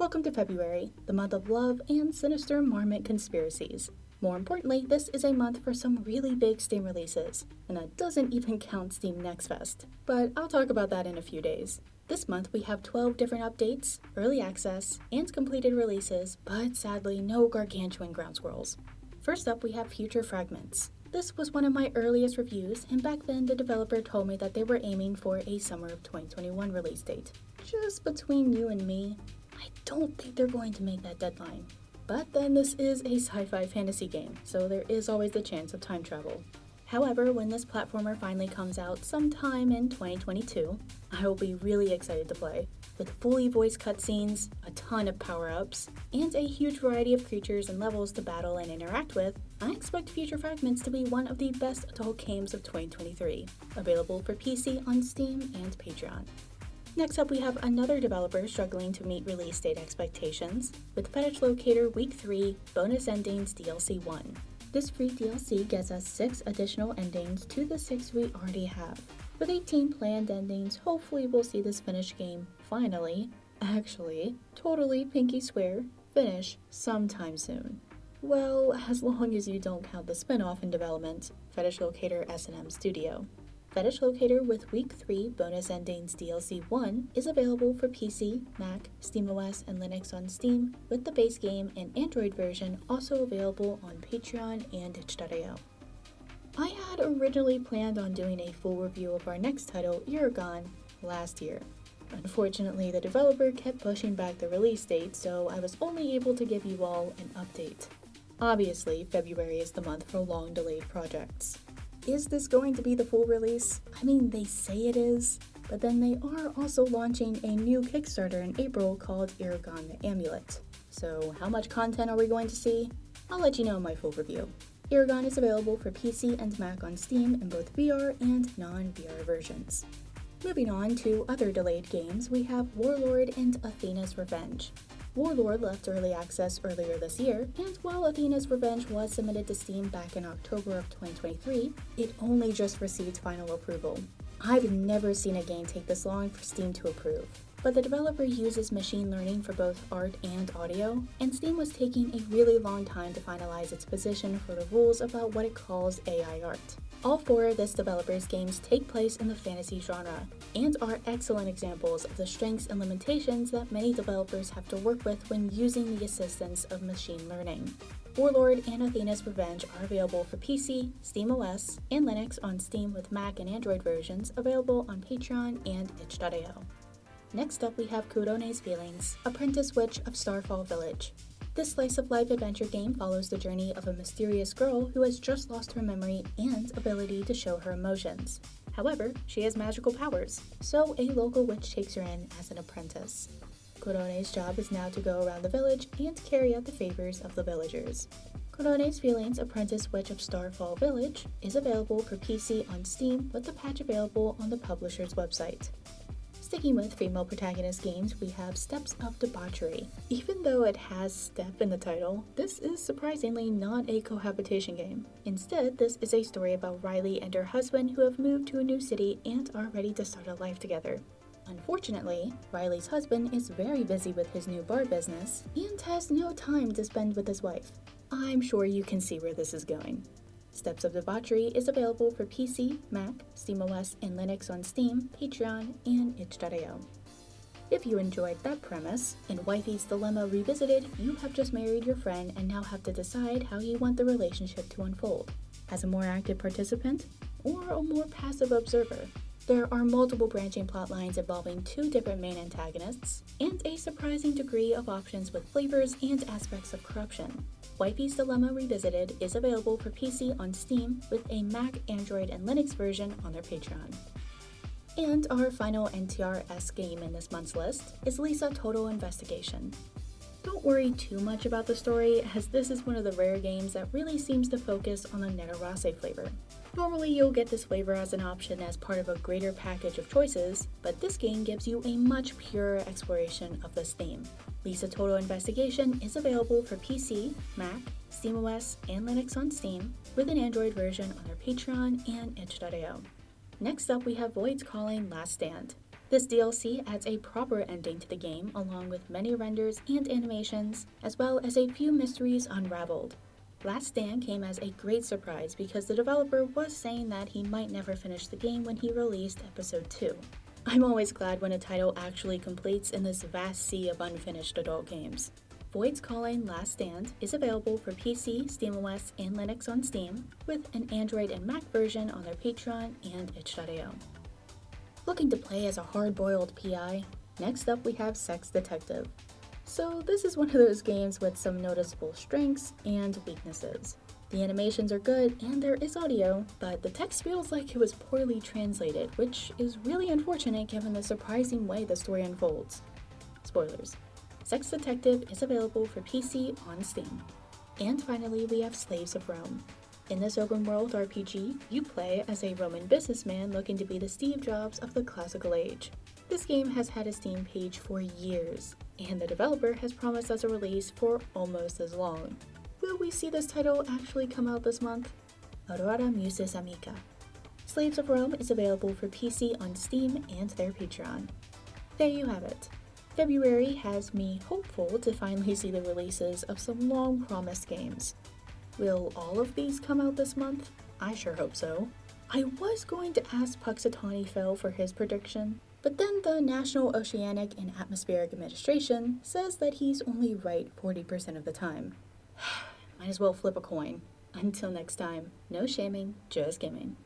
Welcome to February, the month of love and sinister marmot conspiracies. More importantly, this is a month for some really big Steam releases, and that doesn't even count Steam Next Fest. But I'll talk about that in a few days. This month we have 12 different updates, early access, and completed releases, but sadly no gargantuan ground squirrels. First up we have Future Fragments. This was one of my earliest reviews, and back then the developer told me that they were aiming for a summer of 2021 release date. Just between you and me, I don't think they're going to make that deadline. But then this is a sci-fi fantasy game, so there is always the chance of time travel. However, when this platformer finally comes out sometime in 2022, I will be really excited to play. With fully voiced cutscenes, a ton of power-ups, and a huge variety of creatures and levels to battle and interact with, I expect Future Fragments to be one of the best adult games of 2023, available for PC on Steam and Patreon. Next up we have another developer struggling to meet release date expectations, with Fetish Locator Week 3 Bonus Endings DLC 1. This free DLC gets us 6 additional endings to the 6 we already have. With 18 planned endings, hopefully we'll see this finished game finally, totally pinky swear, finish sometime soon. Well, as long as you don't count the spin-off in development, Fetish Locator S&M Studio. Fetish Locator with Week 3 Bonus Endings DLC 1 is available for PC, Mac, SteamOS, and Linux on Steam, with the base game and Android version also available on Patreon and itch.io. I had originally planned on doing a full review of our next title, Iragon, last year. Unfortunately, the developer kept pushing back the release date, so I was only able to give you all an update. Obviously, February is the month for long-delayed projects. Is this going to be the full release? I mean, they say it is, but then they are also launching a new Kickstarter in April called Iragon the Amulet. So how much content are we going to see? I'll let you know in my full review. Iragon is available for PC and Mac on Steam in both VR and non-VR versions. Moving on to other delayed games, we have Warlord and Athena's Revenge. Warlord left early access earlier this year, and while Athena's Revenge was submitted to Steam back in October of 2023, it only just received final approval. I've never seen a game take this long for Steam to approve, but the developer uses machine learning for both art and audio, and Steam was taking a really long time to finalize its position for the rules about what it calls AI art. All 4 of this developer's games take place in the fantasy genre, and are excellent examples of the strengths and limitations that many developers have to work with when using the assistance of machine learning. Warlord and Athena's Revenge are available for PC, SteamOS, and Linux on Steam with Mac and Android versions available on Patreon and itch.io. Next up we have Kurone's Feelings, Apprentice Witch of Starfall Village. This slice-of-life adventure game follows the journey of a mysterious girl who has just lost her memory and ability to show her emotions. However, she has magical powers, so a local witch takes her in as an apprentice. Kurone's job is now to go around the village and carry out the favors of the villagers. Kurone's Feelings Apprentice Witch of Starfall Village is available for PC on Steam with the patch available on the publisher's website. Sticking with female protagonist games, we have Steps of Debauchery. Even though it has step in the title, this is surprisingly not a cohabitation game. Instead, this is a story about Riley and her husband who have moved to a new city and are ready to start a life together. Unfortunately, Riley's husband is very busy with his new bar business and has no time to spend with his wife. I'm sure you can see where this is going. Steps of Debauchery is available for PC, Mac, SteamOS, and Linux on Steam, Patreon, and itch.io. If you enjoyed that premise, in Wifey's Dilemma Revisited, you have just married your friend and now have to decide how you want the relationship to unfold. As a more active participant, or a more passive observer? There are multiple branching plotlines involving 2 different main antagonists, and a surprising degree of options with flavors and aspects of corruption. Wifey's Dilemma Revisited is available for PC on Steam with a Mac, Android, and Linux version on their Patreon. And our final NTRS game in this month's list is Lisa Total Investigation. Don't worry too much about the story, as this is one of the rare games that really seems to focus on the Netherase flavor. Normally you'll get this flavor as an option as part of a greater package of choices, but this game gives you a much purer exploration of this theme. Lisa Total Investigation is available for PC, Mac, SteamOS, and Linux on Steam, with an Android version on their Patreon and itch.io. Next up we have Void's Calling Last Stand. This DLC adds a proper ending to the game along with many renders and animations, as well as a few mysteries unraveled. Last Stand came as a great surprise because the developer was saying that he might never finish the game when he released Episode 2. I'm always glad when a title actually completes in this vast sea of unfinished adult games. Void's Calling Last Stand is available for PC, SteamOS, and Linux on Steam, with an Android and Mac version on their Patreon and itch.io. Looking to play as a hard-boiled PI? Next up we have Sex Detective. So this is one of those games with some noticeable strengths and weaknesses. The animations are good and there is audio, but the text feels like it was poorly translated, which is really unfortunate given the surprising way the story unfolds. Spoilers. Sex Detective is available for PC on Steam. And finally we have Slaves of Rome. In this open-world RPG, you play as a Roman businessman looking to be the Steve Jobs of the classical age. This game has had a Steam page for years, and the developer has promised us a release for almost as long. Will we see this title actually come out this month? Aurora Muses Amica. Slaves of Rome is available for PC on Steam and their Patreon. There you have it. February has me hopeful to finally see the releases of some long-promised games. Will all of these come out this month? I sure hope so. I was going to ask Puxatawny Phil for his prediction, but then the National Oceanic and Atmospheric Administration says that he's only right 40% of the time. Might as well flip a coin. Until next time, no shaming, just gaming.